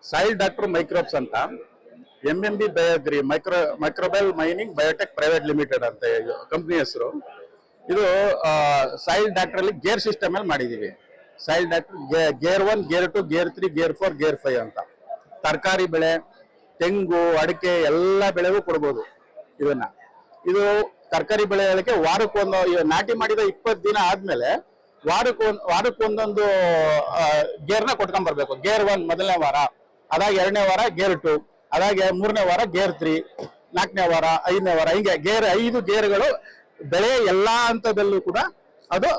Soil doctor microbes ಅಂತ MMB bioagri microbial mining biotech private limited ಅಂತ company ಹೆಸರು. ಇದು ಸಾಯಿಲ್ ಡಾಕ್ಟರ್ ಅಲ್ಲಿ ಗೇರ್ ಸಿಸ್ಟಮ್ ಅಲ್ಲಿ ಮಾಡಿದೀವಿ. Soil doctor gear 1, gear 2, gear 3, gear 4, gear 5 ಅಂತ ತರಕಾರಿ ಬೆಳೆ, ತೆಂಗು, ಅಡಿಕೆ ಎಲ್ಲ ಬೆಳೆಗೂ ಕೊಡ್ಬೋದು ಇದನ್ನ. ಇದು ತರಕಾರಿ ಬೆಳೆಗಳಿಗೆ ವಾರಕ್ಕೊಂದು ನಾಟಿ ಮಾಡಿದ 20 ದಿನ ಆದ್ಮೇಲೆ ವಾರಕ್ಕೊಂದೊಂದು ಗೇರ್ನ ಕೊಟ್ಕೊಂಡ್ ಬರ್ಬೇಕು. ಗೇರ್ 1 ಮೊದಲನೇ ವಾರ, ಅದಾಗ 2ನೇ ವಾರ ಗೇರ್ 2, ಅದಾಗೆ 3ನೇ ವಾರ ಗೇರ್ 3, 4ನೇ ವಾರ 5ನೇ ವಾರ, ಹಿಂಗೆ 5 ಗೇರ್ಗಳು ಬೆಳೆ ಎಲ್ಲಾ ಹಂತದಲ್ಲೂ ಕೂಡ ಅದು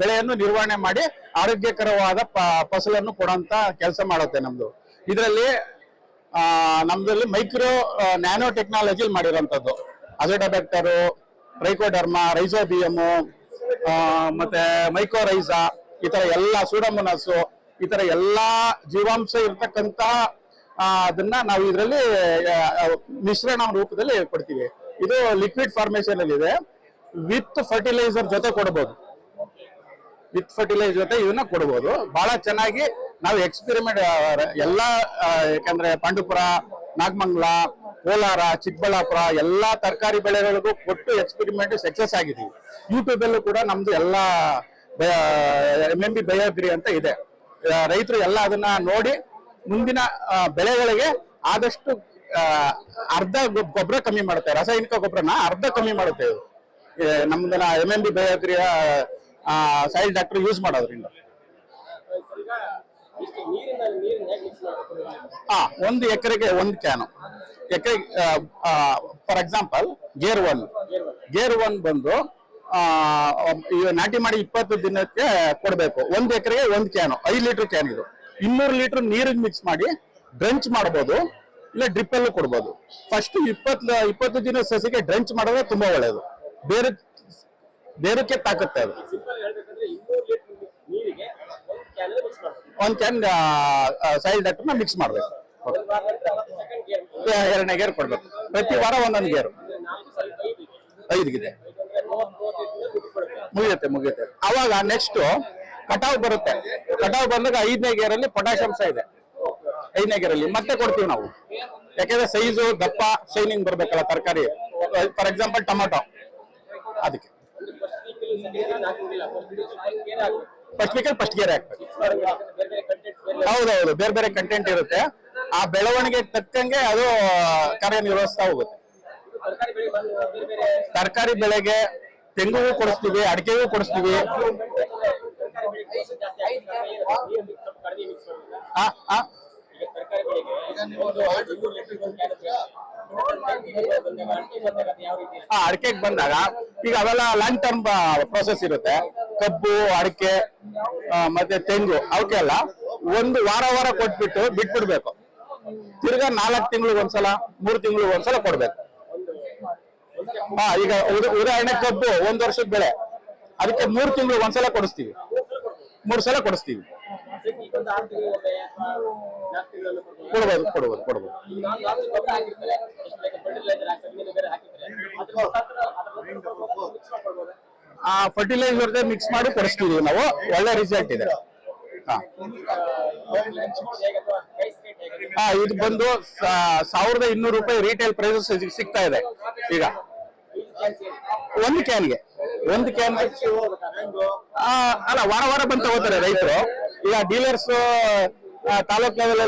ಬೆಳೆಯನ್ನು ನಿರ್ವಹಣೆ ಮಾಡಿ ಆರೋಗ್ಯಕರವಾದ ಫಸಲನ್ನು ಕೊಡುವಂತ ಕೆಲಸ ಮಾಡುತ್ತೆ ನಮ್ದು. ಇದರಲ್ಲಿ ನಮ್ದಲ್ಲಿ ಮೈಕ್ರೋ ನ್ಯಾನೋ ಟೆಕ್ನಾಲಜಿ ಮಾಡಿರೋಂಥದ್ದು ಅಜೋಟೋಬ್ಯಾಕ್ಟರ್, ಟ್ರೈಕೋಡರ್ಮಾ, ರೈಸೋಬಿಯಮ್, ಮತ್ತೆ ಮೈಕೋರೈಸಾ, ಈ ತರ ಎಲ್ಲ ಸೂಡೋಮೋನಾಸ್, ಈ ತರ ಎಲ್ಲಾ ಜೀವಾಂಶ ಇರ್ತಕ್ಕಂತಹ ಅದನ್ನ ನಾವು ಇದರಲ್ಲಿ ಮಿಶ್ರಣ ರೂಪದಲ್ಲಿ ಕೊಡ್ತೀವಿ. ಇದು ಲಿಕ್ವಿಡ್ ಫಾರ್ಮೇಶನ್ ಅಲ್ಲಿ ಇದೆ. ವಿತ್ ಫರ್ಟಿಲೈಸರ್ ಜೊತೆ ಕೊಡಬಹುದು, ವಿತ್ ಫರ್ಟಿಲೈಸರ್ ಜೊತೆ ಇದನ್ನ ಕೊಡಬಹುದು. ಬಹಳ ಚೆನ್ನಾಗಿ ನಾವು ಎಕ್ಸ್ಪೆರಿಮೆಂಟ್ ಎಲ್ಲಾ, ಯಾಕಂದ್ರೆ ಪಾಂಡುಪುರ, ನಾಗಮಂಗಲ, ಕೋಲಾರ, ಚಿಕ್ಕಬಳ್ಳಾಪುರ ಎಲ್ಲಾ ತರಕಾರಿ ಬೆಳೆಗಳಿಗೂ ಕೊಟ್ಟು ಎಕ್ಸ್ಪೆರಿಮೆಂಟ್ ಸಕ್ಸಸ್ ಆಗಿದ್ದೀವಿ. ಯೂಟ್ಯೂಬ್ ಅಲ್ಲೂ ಕೂಡ ನಮ್ದು ಎಲ್ಲಾ MMB ಬಯೋಗ್ರಿ ಅಂತ ಇದೆ. ರೈತರು ಎಲ್ಲ ಅದನ್ನ ನೋಡಿ ಮುಂದಿನ ಬೆಳೆಗಳಿಗೆ ಆದಷ್ಟು ಅರ್ಧ ಗೊಬ್ಬರ ಕಮ್ಮಿ ಮಾಡುತ್ತೆ, ರಾಸಾಯನಿಕ ಗೊಬ್ಬರನ ಅರ್ಧ ಕಮ್ಮಿ ಮಾಡುತ್ತೆ ಇದು ನಮ್ದನ್ನ MMB ಬಯೋಗ್ರಿಯ ಸಾಯಿಲ್ ಡಾಕ್ಟರ್ ಯೂಸ್ ಮಾಡೋದ್ರಿಂದ. 1 ಎಕರೆಗೆ 1 ಕ್ಯಾನು. ಫಾರ್ ಎಕ್ಸಾಂಪಲ್ ಗೇರ್ 1 ಬಂದು ನಾಟಿ ಮಾಡಿ 20 ದಿನಕ್ಕೆ ಕೊಡ್ಬೇಕು. 1 ಎಕರೆಗೆ 1 ಕ್ಯಾನು, 5 ಲೀಟರ್ ಕ್ಯಾನ್. ಇದು 200 ಲೀಟರ್ ನೀರಿಗೆ ಮಿಕ್ಸ್ ಮಾಡಿ ಡ್ರಂಚ್ ಮಾಡಬಹುದು, ಇಲ್ಲ ಡ್ರಿಪ್ ಅಲ್ಲೂ ಕೊಡ್ಬೋದು. ಫಸ್ಟ್ 20 ದಿನ ಸಸಿಗೆ ಡ್ರಂಚ್ ಮಾಡೋದ್ರೆ ತುಂಬಾ ಒಳ್ಳೇದು, ಬೇರಕ್ಕೆ ತಾಕತ್ತೆ ಅದು. 1 ಕ್ಯಾನ್ ಸಾಯಿಲ್ ಡಾಕ್ಟರ್ನ ಮಿಕ್ಸ್ ಮಾಡ್ಬೇಕು. 2ನೇ ಗೇರ್ ಕೊಡ್ಬೇಕು. ಪ್ರತಿ ವಾರ 1 ಗೇರು 5 ಇದೆ. ಮುಗಿಯುತ್ತೆ. ಅವಾಗ ನೆಕ್ಸ್ಟ್ ಕಟಾವ್ ಬರುತ್ತೆ. ಕಟಾವ್ ಬಂದಾಗ 5ನೇ ಗೇರಲ್ಲಿ ಪೊಟ್ಯಾಷಿಯಂಶ ಇದೆ. 5ನೇ ಗೇರಲ್ಲಿ ಮತ್ತೆ ಕೊಡ್ತೀವಿ ನಾವು, ಯಾಕಂದ್ರೆ ಸೈಜು, ದಪ್ಪ, ಶೈನಿಂಗ್ ಬರ್ಬೇಕಲ್ಲ ತರಕಾರಿ. ಫಾರ್ ಎಕ್ಸಾಂಪಲ್ ಟೊಮೆಟೊ, ಅದಕ್ಕೆ ಫಸ್ಟ್ ಗೇರ್ ಹಾಕ್ಬೇಕು. ಹೌದೌದು, ಬೇರೆ ಬೇರೆ ಕಂಟೆಂಟ್ ಇರುತ್ತೆ. ಆ ಬೆಳವಣಿಗೆ ತಕ್ಕಂಗೆ ಅದು ಕಾರ್ಯನಿರ್ವಹಿಸ್ತಾ ಹೋಗುತ್ತೆ. ತರಕಾರಿ ಬೆಳೆಗೆ ತೆಂಗುಗೂ ಕೊಡಿಸ್ತೀವಿ, ಅಡಿಕೆಗೂ ಕೊಡಿಸ್ತೀವಿ. ಅಡಿಕೆಗೆ ಬಂದಾಗ ಈಗ ಅವೆಲ್ಲ ಲಾಂಗ್ ಟರ್ಮ್ ಪ್ರೊಸೆಸ್ ಇರುತ್ತೆ. ಕಬ್ಬು, ಅಡಿಕೆ ಮತ್ತೆ ತೆಂಗು ಅವಕ್ಕೆಲ್ಲ 1 ವಾರ ಕೊಟ್ಬಿಟ್ಟು ಬಿಟ್ಬಿಡ್ಬೇಕು. ತಿರ್ಗಾ 4 ತಿಂಗಳಿಗೆ ಒಂದ್ಸಲ, 3 ತಿಂಗಳಿಗೆ ಒಂದ್ಸಲ ಕೊಡ್ಬೇಕು. ಈಗ ಉದಾಹರಣೆ ಕಬ್ಬು 1 ವರ್ಷದ ಬೆಳೆ, ಅದಕ್ಕೆ 3 ತಿಂಗಳಿಗೆ ಒಂದ್ಸಲ ಕೊಡಿಸ್ತೀವಿ, 3 ಸಲ ಕೊಡಿಸ್ತೀವಿ. ಕೊಡ್ಬೋದು. ಫರ್ಟಿಲೈಸರ್ ಮಿಕ್ಸ್ ಮಾಡಿ ಕೊಡಿಸ್ತೀವಿ ನಾವು, ಒಳ್ಳೆ ರಿಸಲ್ಟ್ ಇದೆ. ಇದು ಬಂದು 1200 ರೂಪಾಯಿ ರೀಟೇಲ್ ಪ್ರೈಸ್ ಸಿಗ್ತಾ ಇದೆ ಈಗ 1 ಕ್ಯಾನ್ಗೆ. ಅಲ್ಲ, ವಾರ ಬಂದು ತಗೋತಾರೆ ರೈತರು. ಈಗ ಡೀಲರ್ಸ್ ತಾಲೂಕ್ ಲೆವೆಲ್